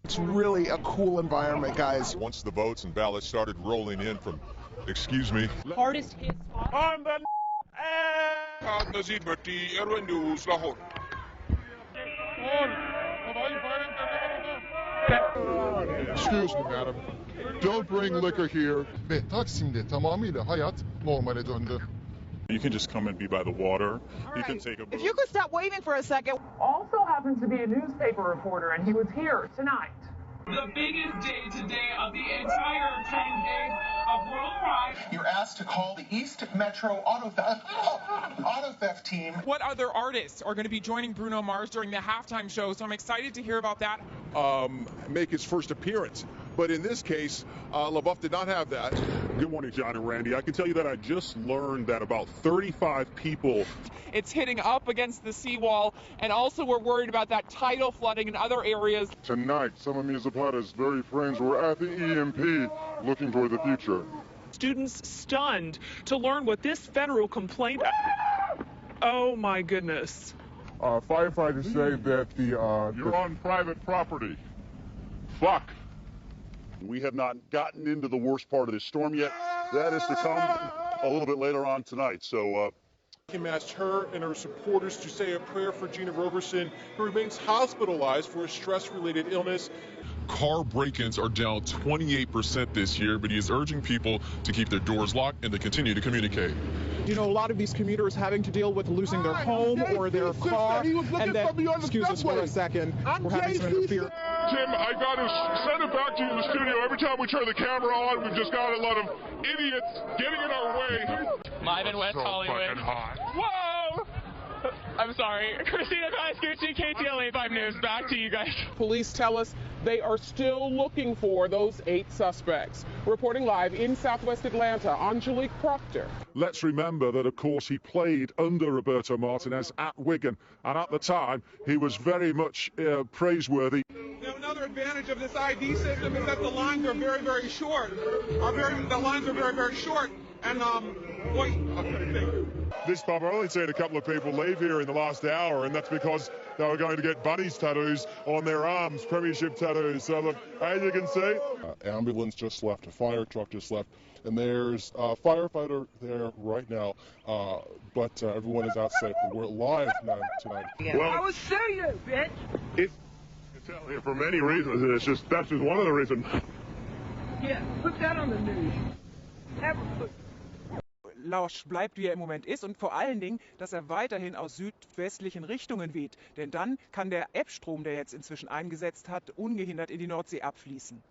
It's really a cool environment, guys. Once the votes and ballots started rolling in from, excuse me, hardest hit spot. On the Nazir Bhatti, Airway News, Lahore. Excuse me, madam. Don't bring liquor here. Ve Taksim'de tamamıyla hayat normale döndü. You can just come and be by the water. You can take a boat. If you could stop waving for a second. Also happens to be a newspaper reporter, and he was here tonight. The biggest day today of the entire 10 days of Worldwide. You're asked to call the East Metro auto theft team. What other artists are going to be joining Bruno Mars during the halftime show? So I'm excited to hear about that. make his first appearance. But in this case, LaBeouf did not have that. Good morning, John and Randy. I can tell you that I just learned that about 35 people. It's hitting up against the seawall, and also we're worried about that tidal flooding in other areas. Tonight, some of Ms. Zapata's very friends were at the EMP looking toward the future. Students stunned to learn what this federal complaint... Oh, my goodness. Firefighters say that You're on private property. Fuck. We have not gotten into the worst part of this storm yet. That is to come a little bit later on tonight. So, Kim asked her and her supporters to say a prayer for Gina Roberson, who remains hospitalized for a stress-related illness. Car break-ins are down 28% this year, but he is urging people to keep their doors locked and to continue to communicate. You know, a lot of these commuters having to deal with losing their home or their car, and then, excuse us for a second, we're having some interference. Tim, I got to send it back to you in the studio. Every time we turn the camera on, we've just got a lot of idiots getting in our way. Live in West Hollywood. Whoa! I'm sorry. Christina Pascucci, KTLA 5 News. Back to you guys. Police tell us they are still looking for those 8 suspects. Reporting live in Southwest Atlanta, Angelique Proctor. Let's remember that, of course, he played under Roberto Martinez at Wigan, and at the time, he was very much praiseworthy. Now, another advantage of this ID system is that the lines are very, very short. The lines are very, very short. And, This pub, I've only seen a couple of people leave here in the last hour, and that's because they were going to get bunnies tattoos on their arms, premiership tattoos. So, look, as you can see, ambulance just left, a fire truck just left, and there's a firefighter there right now, but everyone is out safe. We're live now tonight. Well, I will show you, bitch! If I can tell you for many reasons, and that's just one of the reasons. Yeah, put that on the news. Never put... Lausch bleibt, wie er im Moment ist, und vor allen Dingen, dass er weiterhin aus südwestlichen Richtungen weht. Denn dann kann der Ebbstrom, der jetzt inzwischen eingesetzt hat, ungehindert in die Nordsee abfließen.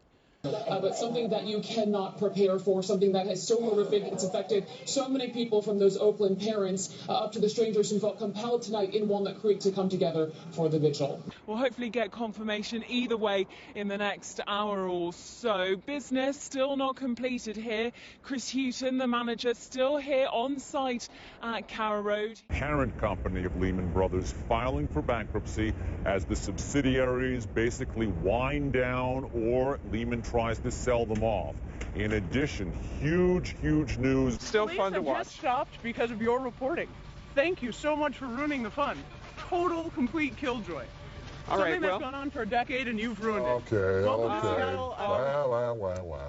But something that you cannot prepare for, something that is so horrific, it's affected so many people, from those Oakland parents up to the strangers who felt compelled tonight in Walnut Creek to come together for the vigil. We'll hopefully get confirmation either way in the next hour or so. Business still not completed here. Chris Hughton, the manager, still here on site at Carrow Road. Parent company of Lehman Brothers filing for bankruptcy as the subsidiaries basically wind down or Lehman tries to sell them off. In addition, huge news. Still fun to watch. Just stopped because of your reporting. Thank you so much for ruining the fun. Total, complete killjoy. All right, Something that's gone on for a decade and you've ruined it. Okay. Wow.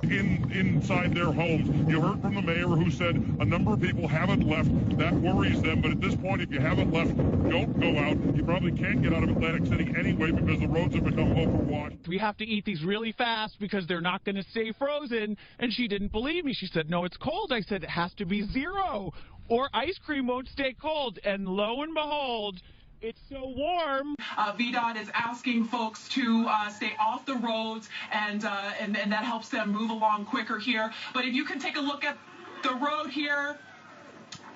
Inside their homes, you heard from the mayor who said a number of people haven't left. That worries them, but at this point, if you haven't left, don't go out. You probably can't get out of Atlantic City anyway because the roads have become overwashed. We have to eat these really fast because they're not going to stay frozen. And she didn't believe me. She said, no, it's cold. I said, it has to be 0 or ice cream won't stay cold. And lo and behold, it's so warm. VDOT is asking folks to stay off the roads, and that helps them move along quicker here. But if you can take a look at the road here,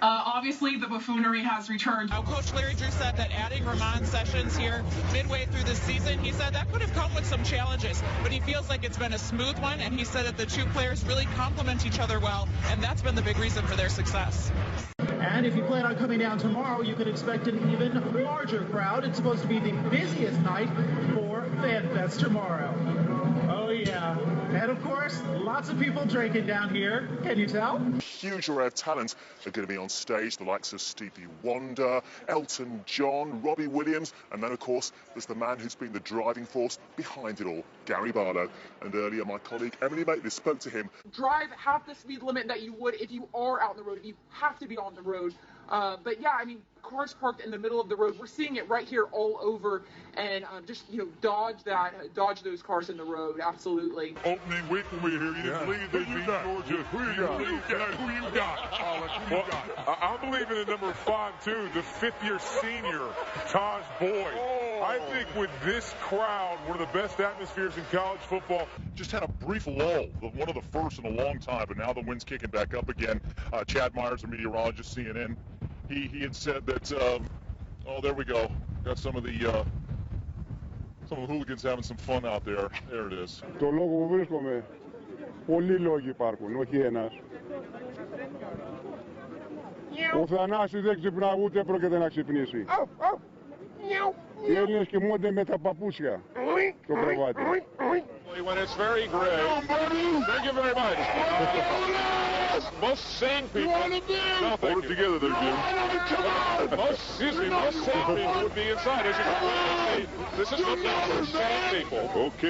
obviously the buffoonery has returned. Now, Coach Larry Drew said that adding Ramon Sessions here midway through the season, he said that could have come with some challenges, but he feels like it's been a smooth one, and he said that the two players really complement each other well, and that's been the big reason for their success. And if you plan on coming down tomorrow, you can expect an even larger crowd. It's supposed to be the busiest night for FanFest tomorrow. Oh, yeah. yeah. And of course, lots of people drinking down here. Can you tell? Huge array of talent are going to be on stage. The likes of Stevie Wonder, Elton John, Robbie Williams, and then, of course, there's the man who's been the driving force behind it all, Gary Barlow. And earlier, my colleague Emily Maitlis spoke to him. Drive half the speed limit that you would if you are out on the road, if you have to be on the road. But yeah, I mean, cars parked in the middle of the road. We're seeing it right here all over, and just dodge those cars in the road. Absolutely. Opening week when we're here, you didn't believe they beat Georgia. Who you got? Well, I'm believing in number 5 too, the 5th-year senior, Taj Boyd. I think with this crowd, one of the best atmospheres in college football. Just had a brief lull, one of the first in a long time, but now the wind's kicking back up again. Chad Myers, a meteorologist, CNN, he had said that, oh, there we go. Got some of the hooligans having some fun out there. There it is. Το λόγο που βρίσκομαι, πολλοί λόγοι υπάρχουν, όχι ένας. Ο Θανάσης δεν ξυπνά, ούτε πρόκειται να ξυπνήσει. Οι Έλληνες κοιμούνται με τα παπούσια στο κρεβάτι. When it's very gray. Thank you very much. Most sane people. No, hold it together there, Jim. Most sane people would be inside. As you can see, this is football for sane people. Ok.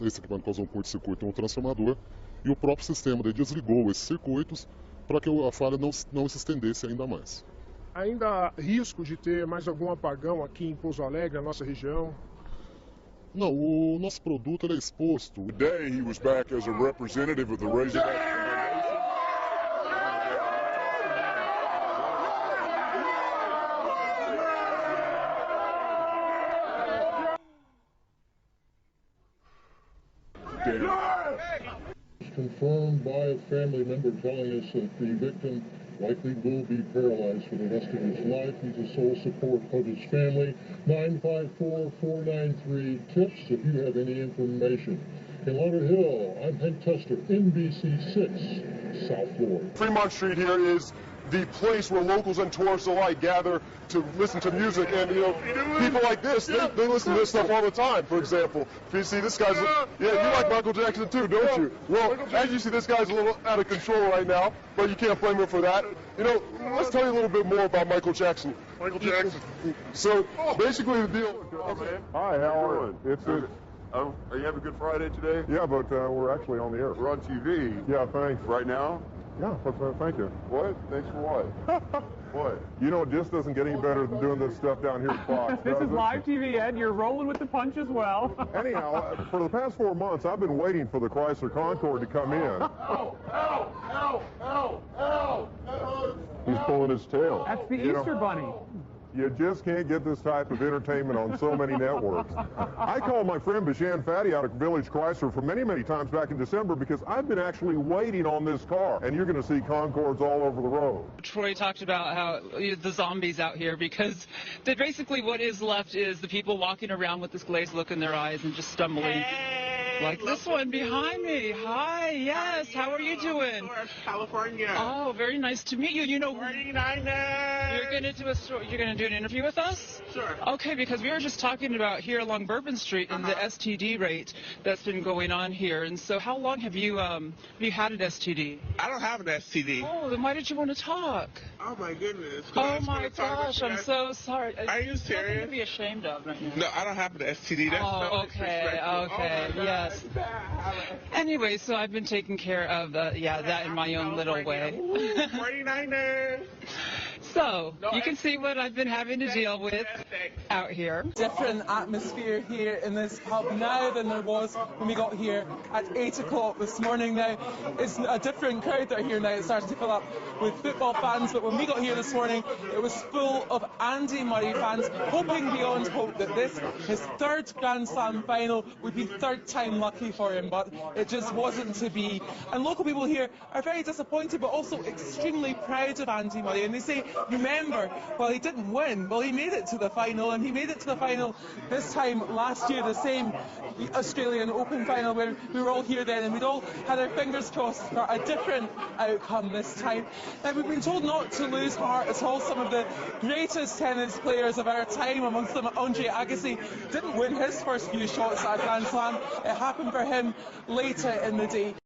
Esse equipamento causou um curto-circuito no transformador e o próprio sistema desligou esses circuitos para que a falha não se estendesse ainda mais. Ainda há risco de ter mais algum apagão aqui em Pouso Alegre, na nossa região? Não, o nosso produto é exposto. Today he was back as a representative of the Razorback. Confirmed by a family member telling us that the victim likely will be paralyzed for the rest of his life. He's the sole support of his family. 954-493-TIPS if you have any information. In Lauderhill, I'm Hank Tester, NBC6, South Florida. Fremont Street here is the place where locals and tourists alike gather to listen to music, and people like this, they listen to this stuff all the time. For example, if you see this guy's, you like Michael Jackson too, don't you? Well, as you see, this guy's a little out of control right now, but you can't blame him for that. Let's tell you a little bit more about Michael Jackson. Michael Jackson. So basically, the deal. Hi, how are you? Are you having a good Friday today? Yeah, but we're actually on the air. We're on TV. Yeah, thanks. Right now? Yeah, thank you. What? Thanks for what? What? It just doesn't get any better than doing this stuff down here at Fox. This is live TV, Ed. You're rolling with the punch as well. Anyhow, for the past 4 months, I've been waiting for the Chrysler Concorde to come in. He's pulling his tail. That's the Easter Bunny. You just can't get this type of entertainment on so many networks. I called my friend Bashan Fatty out of Village Chrysler for many, many times back in December because I've been actually waiting on this car, and you're going to see Concordes all over the road. Troy talked about how the zombies out here, because basically what is left is the people walking around with this glazed look in their eyes and just stumbling. Like this one behind me. Hi, yes. How are you doing? California. Oh, very nice to meet you. You're going to do you're going to do an interview with us? Sure. Okay, because we were just talking about here along Bourbon Street and the STD rate that's been going on here. And so how long have you had an STD? I don't have an STD. Oh, then why did you want to talk? Oh my goodness. Oh my gosh, I'm so sorry. Are you serious? Nothing to be ashamed of right now. No, I don't have an STD. That's so disrespectful. Okay, yes. Anyway, so I've been taking care of that in my own little way. 49ers. So, you can see what I've been having to deal with out here. Different atmosphere here in this pub now than there was when we got here at 8 o'clock this morning. Now, it's a different crowd that are here now. It starts to fill up with football fans, but when we got here this morning, it was full of Andy Murray fans, hoping beyond hope that this, his third Grand Slam final, would be third time lucky for him, but it just wasn't to be. And local people here are very disappointed, but also extremely proud of Andy Murray, and they say remember, while he didn't win, well, he made it to the final, and he made it to the final this time last year, the same Australian Open final where we were all here then, and we'd all had our fingers crossed for a different outcome this time. Now, we've been told not to lose heart at all. Some of the greatest tennis players of our time, amongst them Andre Agassi, didn't win his first few shots at Grand Slam. It happened for him later in the day.